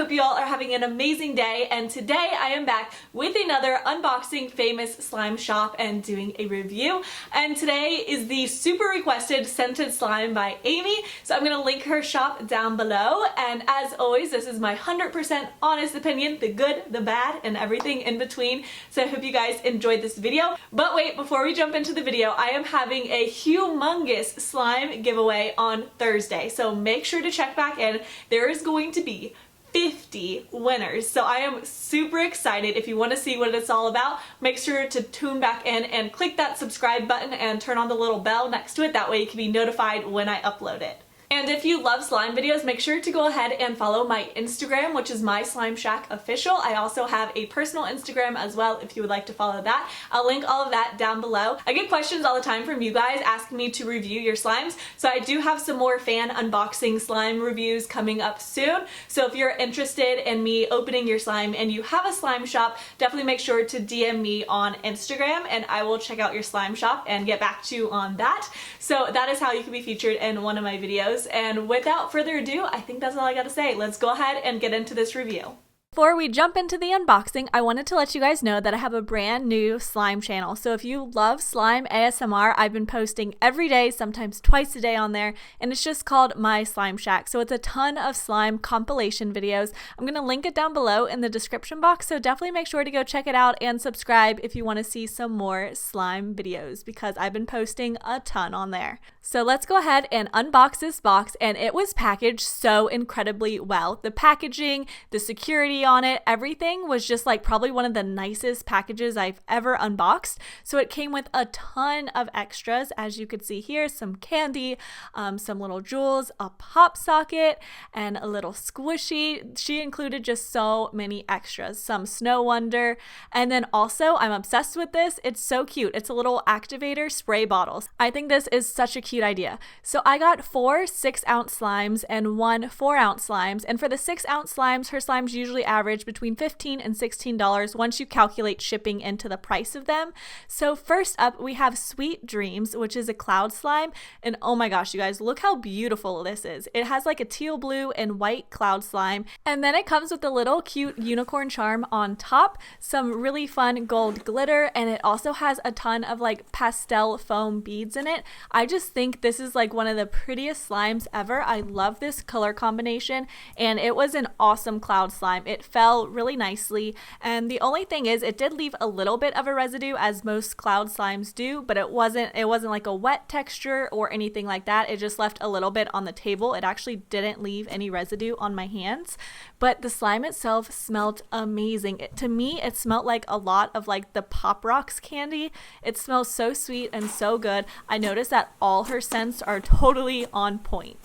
hope you all are having an amazing day, and today I am back with another unboxing famous slime shop and doing a review. And today is the super requested Scented Slime by Amy, so I'm going to link her shop down below. And as always, this is my 100% honest opinion, the good, the bad, and everything in between. So I hope you guys enjoyed this video. But wait, before we jump into the video, I am having a humongous slime giveaway on Thursday, so make sure to check back in. There is going to be 50 winners, so I am super excited. If you want to see what it's all about, make sure to tune back in and click that subscribe button and turn on the little bell next to it. That way you can be notified when I upload it. And if you love slime videos, make sure to go ahead and follow my Instagram, which is My Slime Shack Official. I also have a personal Instagram as well if you would like to follow that. I'll link all of that down below. I get questions all the time from you guys asking me to review your slimes, so I do have some more fan unboxing slime reviews coming up soon. So if you're interested in me opening your slime and you have a slime shop, definitely make sure to DM me on Instagram and I will check out your slime shop and get back to you on that. So that is how you can be featured in one of my videos. And without further ado, I think that's all I gotta say. Let's go ahead and get into this review. Before we jump into the unboxing, I wanted to let you guys know that I have a brand new slime channel. So if you love slime ASMR, I've been posting every day, sometimes twice a day on there, and it's just called My Slime Shack. So it's a ton of slime compilation videos. I'm going to link it down below in the description box, so definitely make sure to go check it out and subscribe if you want to see some more slime videos, because I've been posting a ton on there. So let's go ahead and unbox this box, and it was packaged so incredibly well. The packaging, the security on it, everything was just like probably one of the nicest packages I've ever unboxed. So it came with a ton of extras, as you could see here, some candy, some little jewels, a pop socket, and a little squishy. She included just so many extras, some Snow Wonder, and then also I'm obsessed with this. It's so cute. It's a little activator spray bottles. I think this is such a cute idea. So I got 4 6-ounce slimes and 1 4-ounce slimes, and for the 6-ounce slimes, her slimes usually average between $15 and $16 once you calculate shipping into the price of them. So first up, we have Sweet Dreams, which is a cloud slime, and oh my gosh, you guys, look how beautiful this is. It has like a teal blue and white cloud slime, and then it comes with a little cute unicorn charm on top, some really fun gold glitter, and it also has a ton of like pastel foam beads in it. I just think this is like one of the prettiest slimes ever. I love this color combination, and it was an awesome cloud slime. It fell really nicely, and the only thing is it did leave a little bit of a residue, as most cloud slimes do, but it wasn't like a wet texture or anything like that. It just left a little bit on the table. It actually didn't leave any residue on my hands, but the slime itself smelled amazing. To me, it smelled like a lot of like the Pop Rocks candy. It smells so sweet and so good. I noticed that all her scents are totally on point.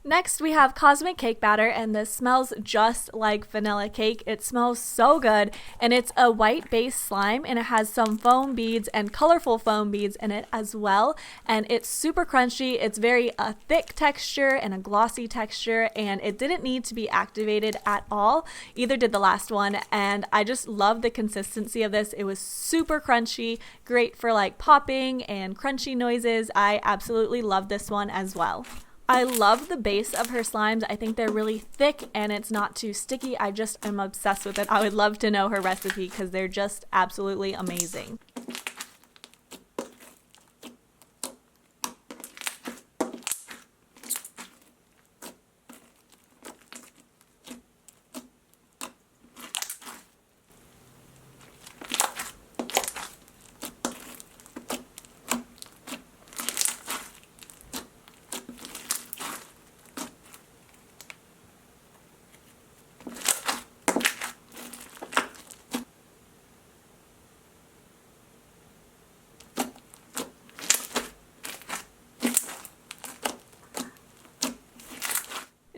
Next, we have Cosmic Cake Batter, and this smells just like vanilla cake. It smells so good, and it's a white base slime, and it has some foam beads and colorful foam beads in it as well, and it's super crunchy. It's very thick texture and a glossy texture, and it didn't need to be activated at all. Either did the last one, and I just love the consistency of this. It was super crunchy, great for like popping and crunchy noises. I absolutely love this one as well. I love the base of her slimes. I think they're really thick and it's not too sticky. I just am obsessed with it. I would love to know her recipe because they're just absolutely amazing.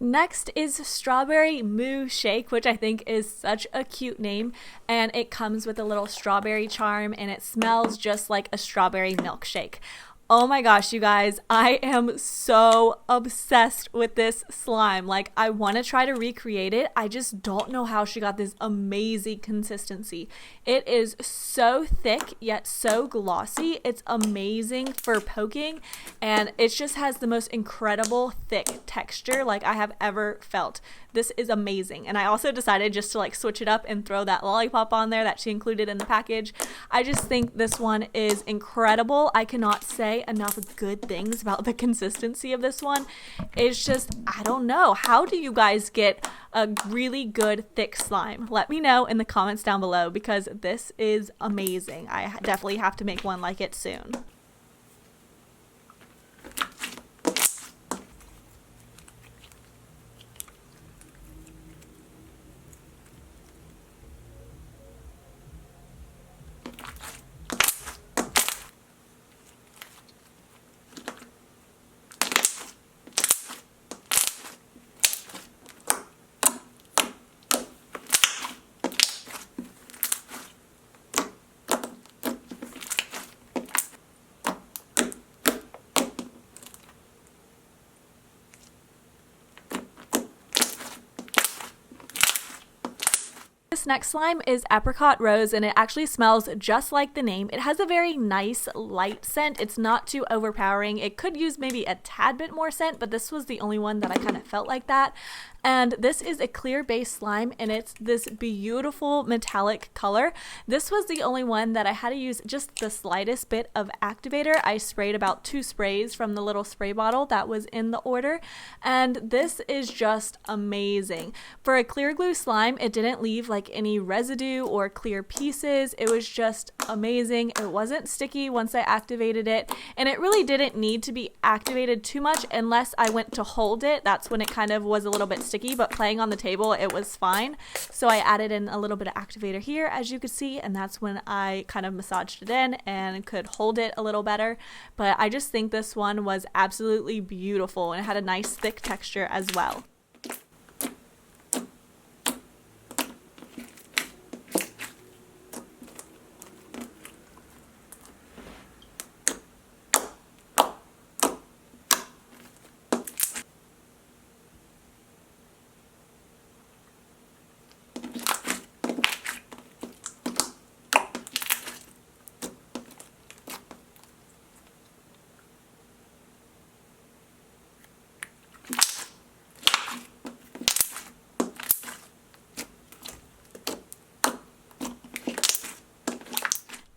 Next is Strawberry Moo Shake, which I think is such a cute name, and it comes with a little strawberry charm and it smells just like a strawberry milkshake. Oh my gosh, you guys, I am so obsessed with this slime. Like, I want to try to recreate it. I just don't know how she got this amazing consistency. It is so thick yet so glossy. It's amazing for poking, and it just has the most incredible thick texture like I have ever felt. This is amazing. And I also decided just to like switch it up and throw that lollipop on there that she included in the package. I just think this one is incredible. I cannot say enough good things about the consistency of this one. It's just, I don't know. How do you guys get a really good thick slime? Let me know in the comments down below, because this is amazing. I definitely have to make one like it soon. This next slime is Apricot Rose, and it actually smells just like the name. It has a very nice light scent. It's not too overpowering. It could use maybe a tad bit more scent, but this was the only one that I kind of felt like that. And this is a clear base slime, and it's this beautiful metallic color. This was the only one that I had to use just the slightest bit of activator. I sprayed about 2 sprays from the little spray bottle that was in the order, and this is just amazing. For a clear glue slime, it didn't leave like any residue or clear pieces. It was just amazing. It wasn't sticky once I activated it, and it really didn't need to be activated too much unless I went to hold it. That's when it kind of was a little bit sticky, but playing on the table it was fine. So I added in a little bit of activator here, as you could see, and that's when I kind of massaged it in and could hold it a little better. But I just think this one was absolutely beautiful, and it had a nice thick texture as well.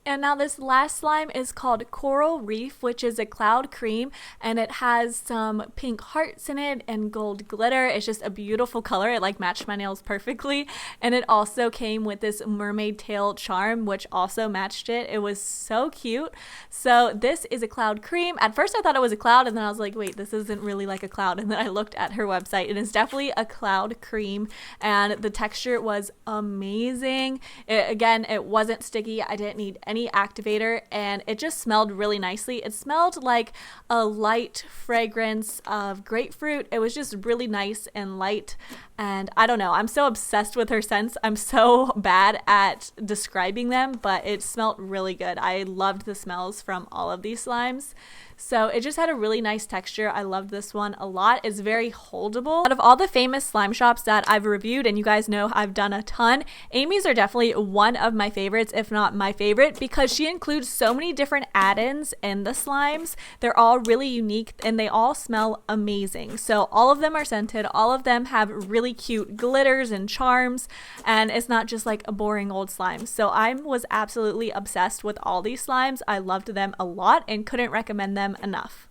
And now this last slime is called Coral Reef, which is a cloud cream, and it has some pink hearts in it and gold glitter. It's just a beautiful color. It like matched my nails perfectly. And it also came with this mermaid tail charm, which also matched it. It was so cute. So this is a cloud cream. At first I thought it was a cloud, and then I was like, wait, this isn't really like a cloud. And then I looked at her website, and it's definitely a cloud cream, and the texture was amazing. Again, it wasn't sticky. I didn't need any activator, and it just smelled really nicely. It smelled like a light fragrance of grapefruit. It was just really nice and light, and I don't know, I'm so obsessed with her scents. I'm so bad at describing them, but it smelled really good. I loved the smells from all of these slimes. So it just had a really nice texture. I loved this one a lot. It's very holdable. Out of all the famous slime shops that I've reviewed, and you guys know I've done a ton, Amy's are definitely one of my favorites, if not my favorite, because she includes so many different add-ins in the slimes. They're all really unique, and they all smell amazing. So all of them are scented. All of them have really cute glitters and charms, and it's not just like a boring old slime. So I was absolutely obsessed with all these slimes. I loved them a lot and couldn't recommend them enough.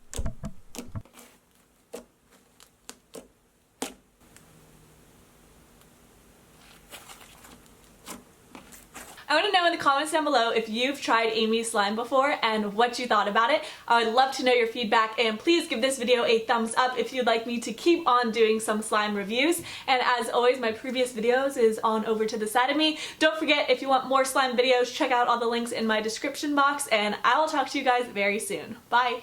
I want to know in the comments down below if you've tried Amy's slime before and what you thought about it. I would love to know your feedback, and please give this video a thumbs up if you'd like me to keep on doing some slime reviews. And as always, my previous videos is on over to the side of me. Don't forget, if you want more slime videos, check out all the links in my description box, and I will talk to you guys very soon. Bye!